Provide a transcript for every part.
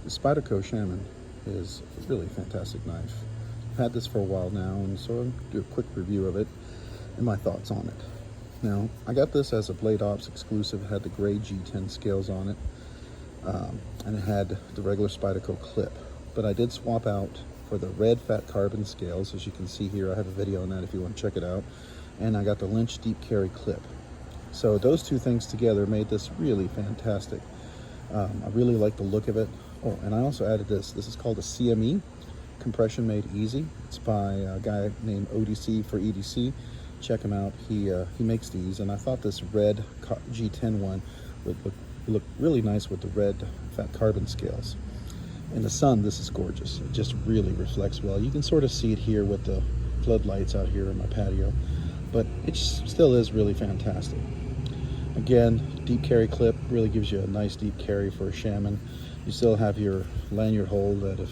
The Spyderco Shaman is a really fantastic knife. I've had this for a while now, and so I'll do a quick review of it and my thoughts on it. Now, I got this as a Blade Ops exclusive. It had the gray G10 scales on it, and it had the regular Spyderco clip. But I did swap out for the Red FatCarbon scales. As you can see here, I have a video on that if you want to check it out. And I got the Lynch deep carry clip. So those two things together made this really fantastic. I really like the look of it. Oh, and I also added this. This is called a CME, Compression Made Easy. It's by a guy named ODC for EDC. Check him out. He makes these, and I thought this red G10 one would look really nice with the red FatCarbon scales. In the sun, this is gorgeous. It just really reflects well. You can sort of see it here with the floodlights out here in my patio, but it still is really fantastic. Again, deep carry clip really gives you a nice deep carry for a Shaman. You still have your lanyard hole that, if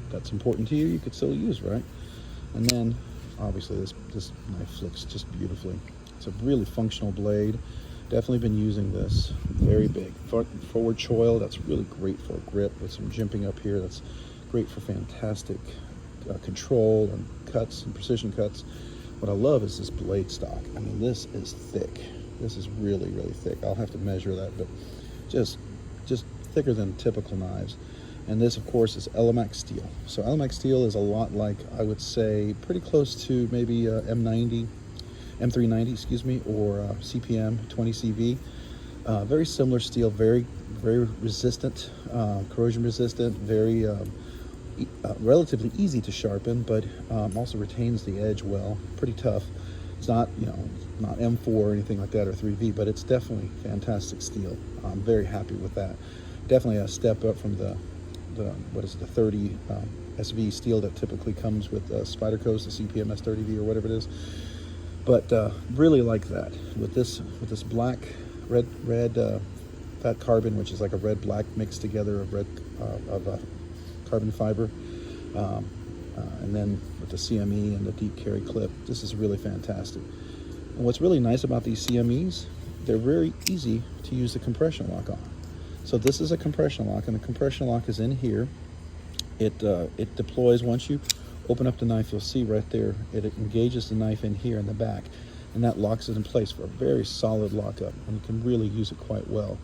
that's important to you, you could still use, right? And then obviously this knife looks just beautifully. It's a really functional blade. Definitely been using this. Very big forward choil. That's really great for a grip with some jimping up here. That's great for fantastic control and cuts and precision cuts. What I love is this blade stock. I mean, this is thick. This is really, really thick. I'll have to measure that, but just thicker than typical knives. And this, of course, is Elemax steel. So Elemax steel is a lot like, I would say, pretty close to maybe M390, excuse me, or CPM 20CV. Very similar steel, very resistant, corrosion resistant, very relatively easy to sharpen, but also retains the edge well. Pretty tough. It's not, not M4 or anything like that, or 3V, but it's definitely fantastic steel. I'm very happy with that. Definitely a step up from the 30 SV steel that typically comes with Spyderco's, the CPM S30V or whatever it is. But really like that with this black red FatCarbon, which is like a red black mixed together of red carbon fiber, and then with the CME and the deep carry clip. This is really fantastic. And what's really nice about these CMEs, they're very easy to use the compression lock on. So this is a compression lock, and the compression lock is in here. It deploys once you open up the knife. You'll see right there, it engages the knife in here in the back, and that locks it in place for a very solid lockup, and you can really use it quite well.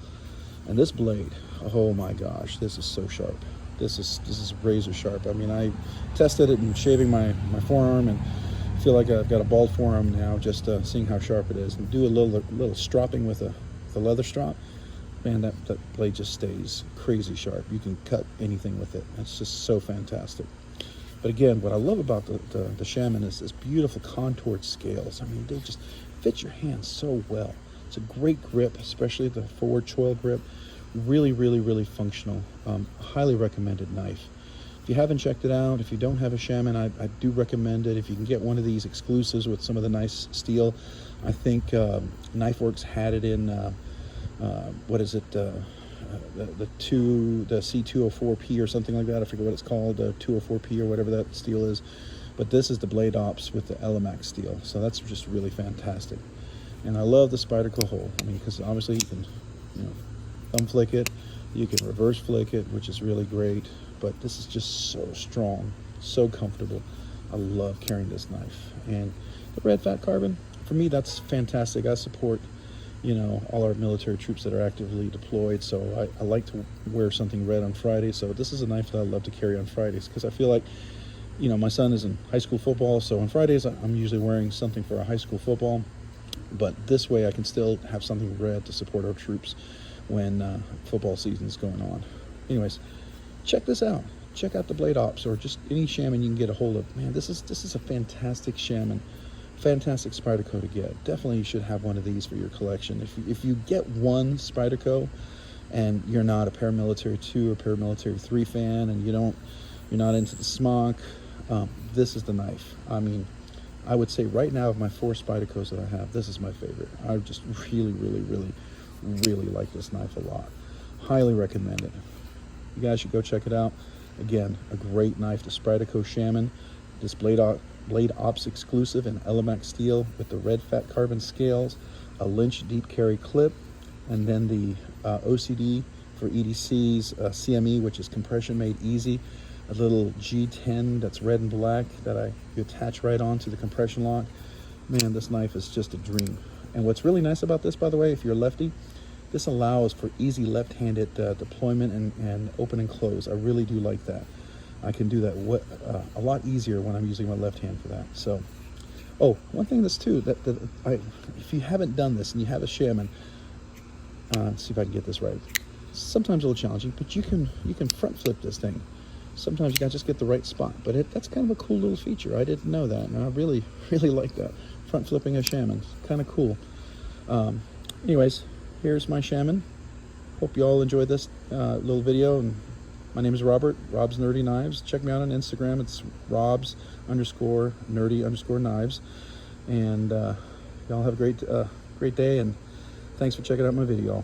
And this blade, oh my gosh, this is so sharp. This is razor sharp. I mean, I tested it in shaving my forearm, and feel like I've got a bald forearm now just seeing how sharp it is. And do a little stropping with the leather strop. Man, that blade just stays crazy sharp. You can cut anything with it. It's just so fantastic. But again, what I love about the Shaman is this beautiful contoured scales. I mean, they just fit your hand so well. It's a great grip, especially the forward choil grip. Really, really, really functional. Highly recommended knife. If you haven't checked it out, if you don't have a Shaman, I do recommend it. If you can get one of these exclusives with some of the nice steel, I think KnifeWorks had it in, what is it, the C204P or something like that. I forget what it's called, 204P or whatever that steel is. But this is the Blade Ops with the Elemax steel. So that's just really fantastic. And I love the Spyderco hole. I mean, because obviously you can, thumb flick it, you can reverse flick it, which is really great. But this is just so strong, so comfortable. I love carrying this knife. And the Red FatCarbon, for me, that's fantastic. I support, all our military troops that are actively deployed. So I like to wear something red on Friday. So this is a knife that I love to carry on Fridays, because I feel like, my son is in high school football. So on Fridays, I'm usually wearing something for a high school football. But this way I can still have something red to support our troops when football season is going on. Anyways, check this out. Check out the Blade Ops, or just any Shaman you can get a hold of. Man, this is a fantastic Shaman. Fantastic Spyderco to get. Definitely you should have one of these for your collection. If you get one Spyderco and you're not a paramilitary 2 or paramilitary 3 fan, and you're not into the smock, this is the knife. I mean, I would say right now of my 4 Spydercos that I have, this is my favorite. I just really, really, really, really like this knife a lot. Highly recommend it. You guys should go check it out. Again, a great knife, the Spyderco Shaman. This Blade Ops exclusive in Elemax steel with the red FatCarbon scales, a Lynch deep carry clip, and then the OCD for EDCs, CME, which is compression made easy, a little G10 that's red and black that you attach right onto the compression lock. Man, this knife is just a dream. And what's really nice about this, by the way, if you're a lefty, this allows for easy left-handed deployment and open and close. I really do like that. I can do that a lot easier when I'm using my left hand for that. So, oh, one thing that's too, if you haven't done this and you have a Shaman, let's see if I can get this right. Sometimes a little challenging, but you can front flip this thing. Sometimes you gotta just get the right spot, but that's kind of a cool little feature. I didn't know that, and I really like that. Front flipping a Shaman, kind of cool. Anyways, here's my Shaman. Hope you all enjoyed this little video. And my name is Robert, Rob's Nerdy Knives. Check me out on Instagram. It's Rob's_nerdy_knives. And y'all have a great day, and thanks for checking out my video.